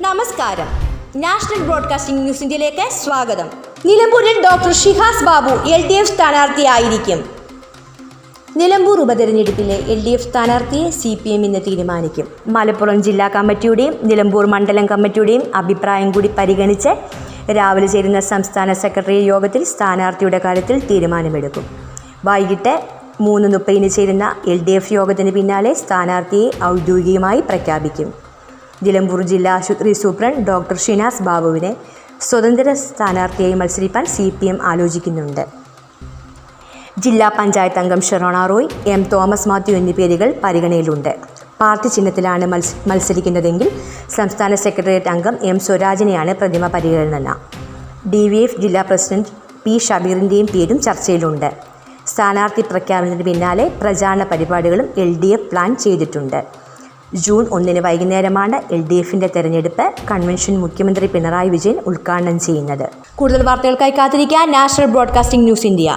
നമസ്കാരം. National broadcasting news ഇന്ത്യയിലേക്ക് സ്വാഗതം. നിലമ്പൂരിൽ ഡോക്ടർ ഷിഹാസ് ബാബു LDF സ്ഥാനാർത്ഥിയായിരിക്കും. നിലമ്പൂർ ഉപതെരഞ്ഞെടുപ്പിലെ LDF സ്ഥാനാർത്ഥിയെ CPM ഇന്ന് തീരുമാനിക്കും. മലപ്പുറം ജില്ലാ കമ്മിറ്റിയുടെയും നിലമ്പൂർ മണ്ഡലം കമ്മിറ്റിയുടെയും അഭിപ്രായം കൂടി പരിഗണിച്ച് രാവിലെ ചേരുന്ന സംസ്ഥാന സെക്രട്ടറി യോഗത്തിൽ സ്ഥാനാർത്ഥിയുടെ കാര്യത്തിൽ തീരുമാനമെടുക്കും. വൈകിട്ട് 3:30 ചേരുന്ന LDF യോഗത്തിന് പിന്നാലെ സ്ഥാനാർത്ഥിയെ ഔദ്യോഗികമായി പ്രഖ്യാപിക്കും. നിലമ്പൂർ ജില്ലാ ആശുപത്രി സൂപ്രണ്ട് ഡോക്ടർ ഷിഹാസ് ബാബുവിനെ സ്വതന്ത്ര സ്ഥാനാർത്ഥിയായി മത്സരിപ്പാൻ CPM ആലോചിക്കുന്നുണ്ട്. ജില്ലാ പഞ്ചായത്ത് അംഗം ഷെറോണ റോയ്, M. തോമസ് മാത്യു എന്നീ പേരുകൾ പരിഗണനയിലുണ്ട്. പാർട്ടി ചിഹ്നത്തിലാണ് മത്സരിക്കുന്നതെങ്കിൽ സംസ്ഥാന സെക്രട്ടേറിയറ്റ് അംഗം M. സ്വരാജിനെയാണ് പ്രഥമ പരിഗണന. DVF ജില്ലാ പ്രസിഡന്റ് P. ഷബീറിൻ്റെയും പേരും ചർച്ചയിലുണ്ട്. സ്ഥാനാർത്ഥി പ്രഖ്യാപനത്തിന് പിന്നാലെ പ്രചാരണ പരിപാടികളും LDF പ്ലാൻ ചെയ്തിട്ടുണ്ട്. ജൂൺ 1 വൈകുന്നേരമാണ് LDFിൻ്റെ തെരഞ്ഞെടുപ്പ് കൺവെൻഷൻ മുഖ്യമന്ത്രി പിണറായി വിജയൻ ഉദ്ഘാടനം ചെയ്യുന്നത്. കൂടുതൽ വാർത്തകൾക്കായി കാത്തിരിക്കാൻ നാഷണൽ ബ്രോഡ്കാസ്റ്റിംഗ് ന്യൂസ് ഇന്ത്യ.